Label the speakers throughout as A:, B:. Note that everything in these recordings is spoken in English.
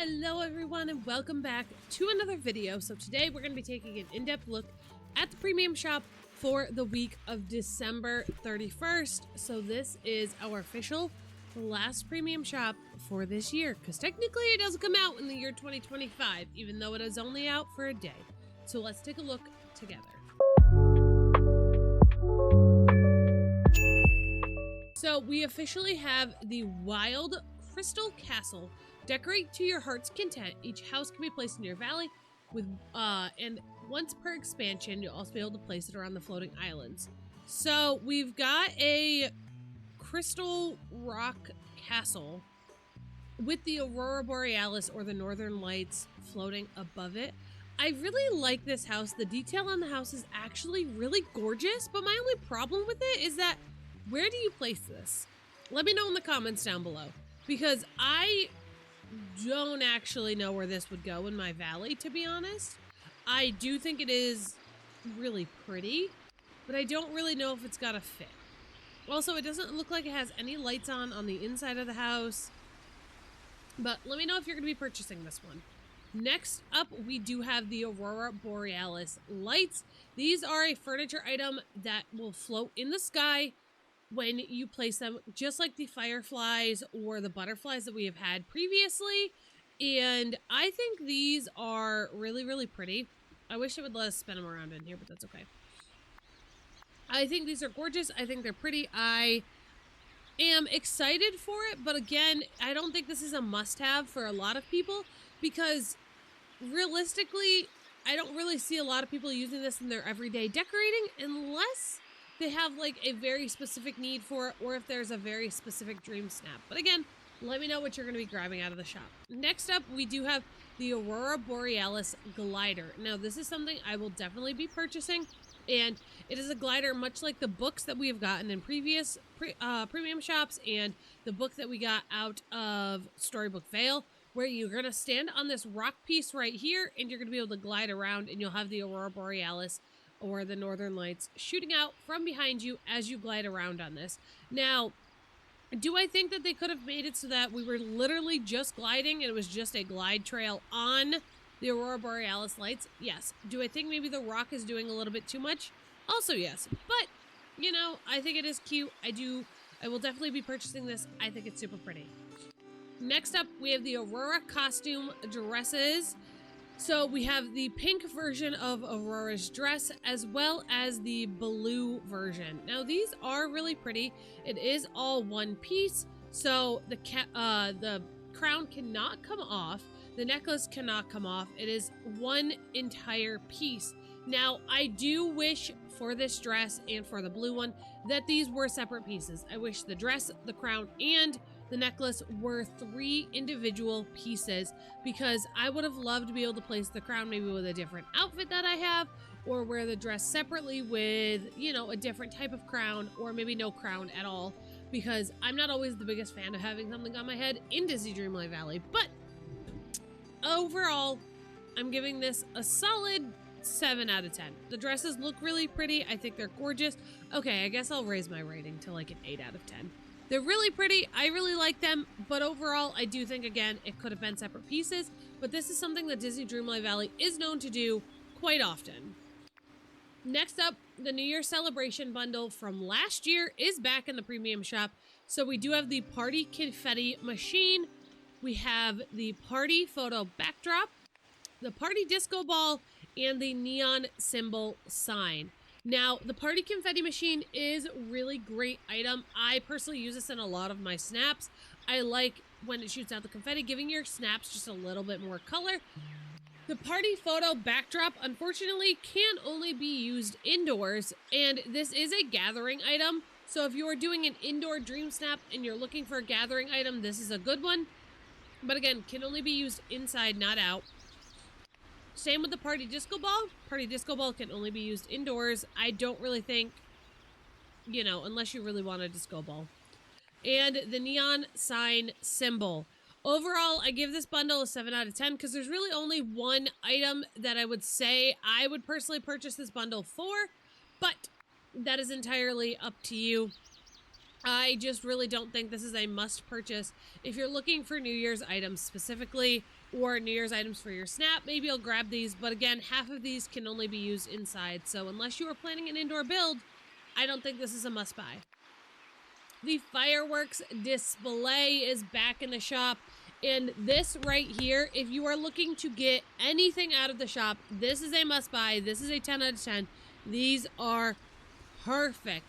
A: Hello everyone and welcome back to another video. So today we're going to be taking an in-depth look at the premium shop for the week of December 31st. So this is our official last premium shop for this year, because technically it doesn't come out in the year 2025, even though it is only out for a day. So let's take a look together. So we officially have the Wild Crystal Castle. Decorate to your heart's content. Each house can be placed in your valley with and once per expansion, you'll also be able to place it around the floating islands. So we've got a crystal rock castle with the Aurora Borealis or the Northern Lights floating above it. I really like this house. The detail on the house is actually really gorgeous, but my only problem with it is that where do you place this? Let me know in the comments down below, because I don't actually know where this would go in my valley, to be honest. I do think it is really pretty, but I don't really know if it's got a fit. Also, it doesn't look like it has any lights on the inside of the house, but let me know if you're going to be purchasing this one. Next up, we do have the Aurora Borealis lights. These are a furniture item that will float in the sky when you place them, just like the fireflies or the butterflies that we have had previously. And I think these are really, really pretty. I wish it would let us spin them around in here, but that's okay. I think these are gorgeous. I think they're pretty. I am excited for it, but again, I don't think this is a must-have for a lot of people, because realistically, I don't really see a lot of people using this in their everyday decorating unless they have like a very specific need for it, or if there's a very specific dream snap. But again, let me know what you're going to be grabbing out of the shop. Next up, we do have the Aurora Borealis glider. Now, this is something I will definitely be purchasing, and it is a glider much like the books that we have gotten in previous premium shops and the book that we got out of Storybook Vale, where you're going to stand on this rock piece right here, and you're going to be able to glide around, and you'll have the Aurora Borealis or the Northern Lights shooting out from behind you as you glide around on this. Now, do I think that they could have made it so that we were literally just gliding and it was just a glide trail on the Aurora Borealis lights? Yes. Do I think maybe the rock is doing a little bit too much? Also yes. But, you know, I think it is cute. I will definitely be purchasing this. I think it's super pretty. Next up, we have the Aurora costume dresses. So we have the pink version of Aurora's dress as well as the blue version. Now these are really pretty. It is all one piece, so the crown cannot come off. The necklace cannot come off. It is one entire piece. Now I do wish for this dress and for the blue one that these were separate pieces. I wish the dress, the crown, and the necklace were 3 individual pieces, because I would have loved to be able to place the crown maybe with a different outfit that I have, or wear the dress separately with, you know, a different type of crown, or maybe no crown at all, because I'm not always the biggest fan of having something on my head in Disney Dreamlight Valley. But overall, I'm giving this a solid 7 out of 10. The dresses look really pretty. I think they're gorgeous. Okay, I guess I'll raise my rating to like an 8 out of 10. They're really pretty. I really like them, but overall, I do think, again, it could have been separate pieces, but this is something that Disney Dreamlight Valley is known to do quite often. Next up, the New Year Celebration bundle from last year is back in the premium shop. So we do have the Party Confetti Machine. We have the Party Photo Backdrop, the Party Disco Ball, and the Neon Symbol Sign. Now, the Party Confetti Machine is a really great item. I personally use this in a lot of my snaps. I like when it shoots out the confetti, giving your snaps just a little bit more color. The Party Photo Backdrop, unfortunately, can only be used indoors, and this is a gathering item. So if you are doing an indoor dream snap and you're looking for a gathering item, this is a good one. But again, can only be used inside, not out. Same with the Party Disco Ball. Party Disco Ball can only be used indoors. I don't really think, you know, unless you really want a disco ball. And the Neon Sign Symbol. Overall, I give this bundle a 7 out of 10 because there's really only one item that I would say I would personally purchase this bundle for, but that is entirely up to you. I just really don't think this is a must purchase. If you're looking for New Year's items specifically, or New Year's items for your snap, maybe I'll grab these. But again, half of these can only be used inside. So unless you are planning an indoor build, I don't think this is a must buy. The fireworks display is back in the shop. And this right here, if you are looking to get anything out of the shop, this is a must buy. This is a 10 out of 10. These are perfect.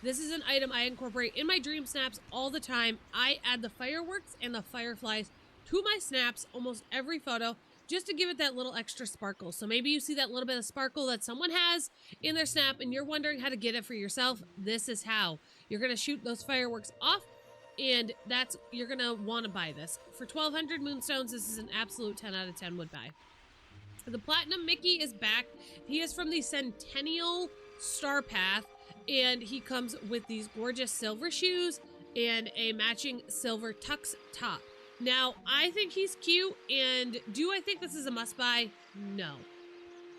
A: This is an item I incorporate in my dream snaps all the time. I add the fireworks and the fireflies to my snaps almost every photo just to give it that little extra sparkle. So maybe you see that little bit of sparkle that someone has in their snap and you're wondering how to get it for yourself. This is how. You're going to shoot those fireworks off, and you're going to want to buy this. For 1,200 Moonstones, this is an absolute 10 out of 10 would buy. The Platinum Mickey is back. He is from the Centennial Star Path, and he comes with these gorgeous silver shoes and a matching silver tux top. Now, I think he's cute, and do I think this is a must-buy? No.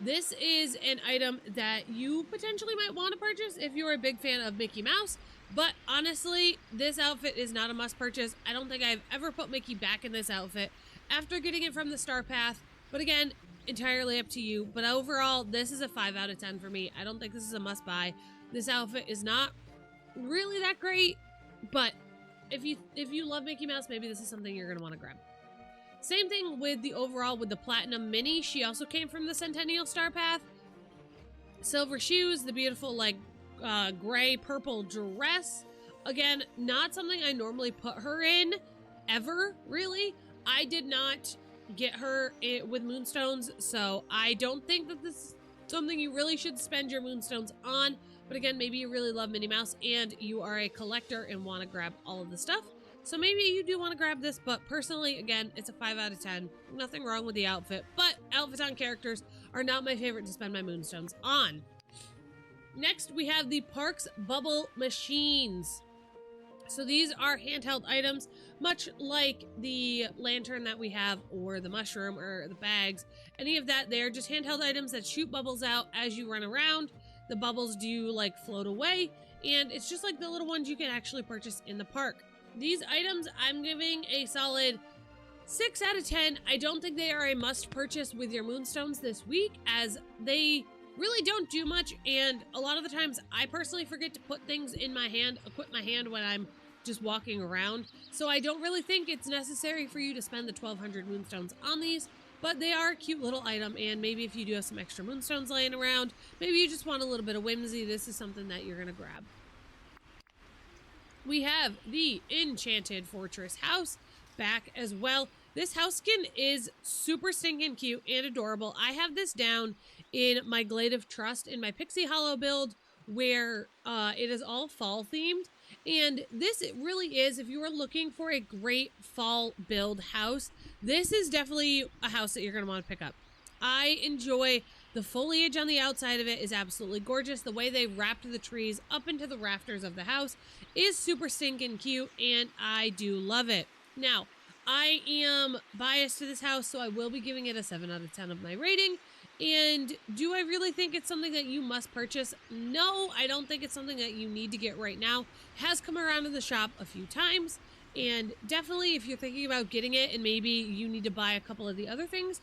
A: This is an item that you potentially might want to purchase if you're a big fan of Mickey Mouse, but honestly, this outfit is not a must-purchase. I don't think I've ever put Mickey back in this outfit after getting it from the Star Path, but again, entirely up to you. But overall, this is a 5 out of 10 for me. I don't think this is a must-buy. This outfit is not really that great, but if you love Mickey Mouse, maybe this is something you're going to want to grab. Same thing with the Platinum Mini. She also came from the Centennial Star Path. Silver shoes, the beautiful gray purple dress. Again, not something I normally put her in ever, really. I did not get her with Moonstones, so I don't think that this is something you really should spend your Moonstones on. But again, maybe you really love Minnie Mouse and you are a collector and want to grab all of the stuff. So maybe you do want to grab this, but personally, again, it's a 5 out of 10. Nothing wrong with the outfit, but outfits on characters are not my favorite to spend my Moonstones on. Next, we have the Parks Bubble Machines. So these are handheld items, much like the lantern that we have, or the mushroom, or the bags. Any of that, they're just handheld items that shoot bubbles out as you run around. The bubbles do float away, and it's just like the little ones you can actually purchase in the park. These items, I'm giving a solid 6 out of 10. I don't think they are a must purchase with your Moonstones this week, as they really don't do much, and a lot of the times I personally forget to put things in my hand, equip my hand when I'm just walking around. So I don't really think it's necessary for you to spend the 1,200 Moonstones on these, but they are a cute little item, and maybe if you do have some extra Moonstones laying around, maybe you just want a little bit of whimsy, this is something that you're gonna grab. We have the Enchanted Fortress house back as well. This house skin is super stinking cute and adorable. I have this down in my Glade of Trust in my Pixie Hollow build, where it is all fall themed. And this, it really is, if you are looking for a great fall build house, this is definitely a house that you're going to want to pick up. I enjoy the foliage on the outside of it is absolutely gorgeous. The way they wrapped the trees up into the rafters of the house is super stinking cute, and I do love it. Now, I am biased to this house, so I will be giving it a 7 out of 10 of my rating. And do I really think it's something that you must purchase? No, I don't think it's something that you need to get right now. It has come around in the shop a few times, and definitely if you're thinking about getting it and maybe you need to buy a couple of the other things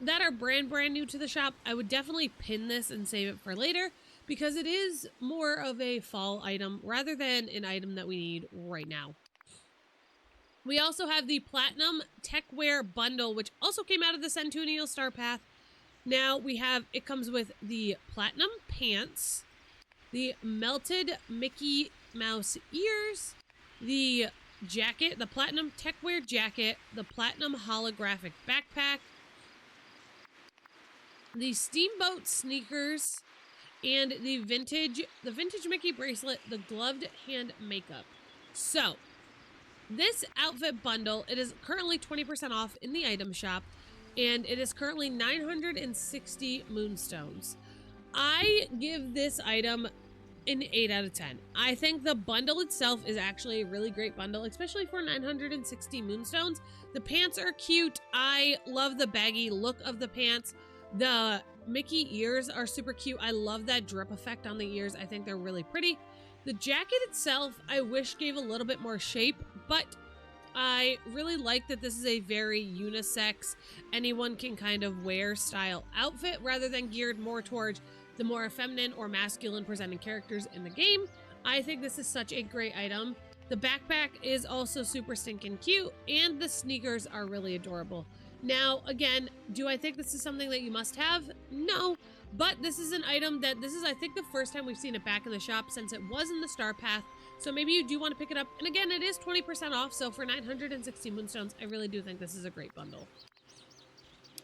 A: that are brand new to the shop, I would definitely pin this and save it for later, because it is more of a fall item rather than an item that we need right now. We also have the Platinum Techwear Bundle, which also came out of the Centennial Star Path. Now it comes with the Platinum Pants, the Melted Mickey Mouse Ears, the jacket, the Platinum Techwear Jacket, the Platinum Holographic Backpack, the Steamboat Sneakers, and the vintage Mickey Bracelet, the Gloved Hand Makeup. So, this outfit bundle, it is currently 20% off in the item shop, and it is currently 960 Moonstones. I give this item an 8 out of 10. I think the bundle itself is actually a really great bundle, especially for 960 Moonstones. The pants are cute. I love the baggy look of the pants. The Mickey ears are super cute. I love that drip effect on the ears. I think they're really pretty. The jacket itself, I wish gave a little bit more shape, but I really like that this is a very unisex, anyone can kind of wear style outfit rather than geared more towards the more feminine or masculine presenting characters in the game. I think this is such a great item. The backpack is also super stinking cute, and the sneakers are really adorable. Now, again, do I think this is something that you must have? No, but this is an item that this is, I think, the first time we've seen it back in the shop since it was in the Star Path. So maybe you do want to pick it up. And again, it is 20% off. So for 960 Moonstones, I really do think this is a great bundle.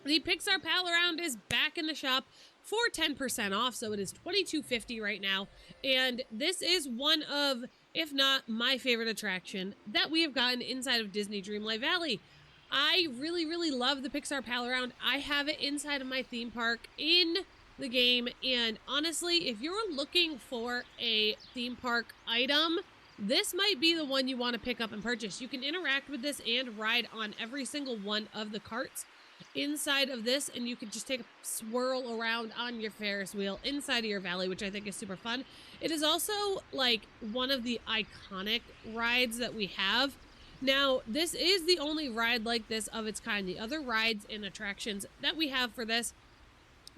A: The Pixar Pal Around is back in the shop for 10% off. So it is $22.50 right now. And this is one of, if not my favorite attraction that we have gotten inside of Disney Dreamlight Valley. I really, really love the Pixar Pal Around. I have it inside of my theme park in the game, and honestly, if you're looking for a theme park item, this might be the one you want to pick up and purchase. You can interact with this and ride on every single one of the carts inside of this, and you can just take a swirl around on your Ferris wheel inside of your valley, which I think is super fun. It is also like one of the iconic rides that we have. Now, this is the only ride like this of its kind. The other rides and attractions that we have for this,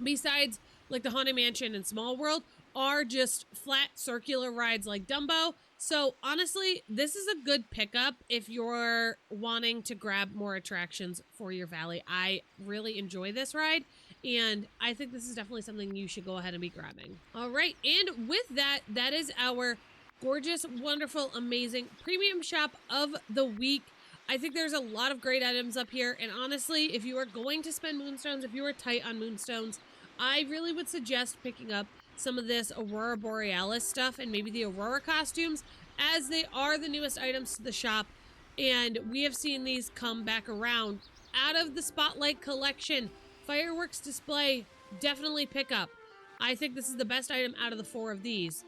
A: besides like the Haunted Mansion and Small World, are just flat circular rides like Dumbo. So honestly, this is a good pickup if you're wanting to grab more attractions for your valley. I really enjoy this ride, and I think this is definitely something you should go ahead and be grabbing. All right, and with that, that is our gorgeous, wonderful, amazing premium shop of the week. I think there's a lot of great items up here, and honestly, if you are going to spend Moonstones, if you are tight on Moonstones, I really would suggest picking up some of this Aurora Borealis stuff and maybe the Aurora costumes, as they are the newest items to the shop, and we have seen these come back around. Out of the Spotlight collection, fireworks display, definitely pick up. I think this is the best item out of the 4 of these.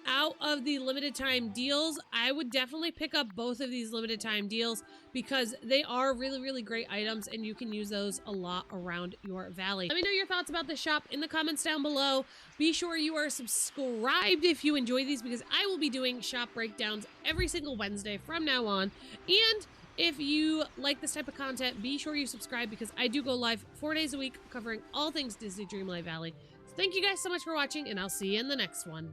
A: Out of the limited time deals, I would definitely pick up both of these limited time deals because they are really, really great items and you can use those a lot around your valley. Let me know your thoughts about the shop in the comments down below. Be sure you are subscribed if you enjoy these, because I will be doing shop breakdowns every single Wednesday from now on. And if you like this type of content, be sure you subscribe, because I do go live 4 days a week covering all things Disney Dreamlight Valley. So thank you guys so much for watching, and I'll see you in the next one.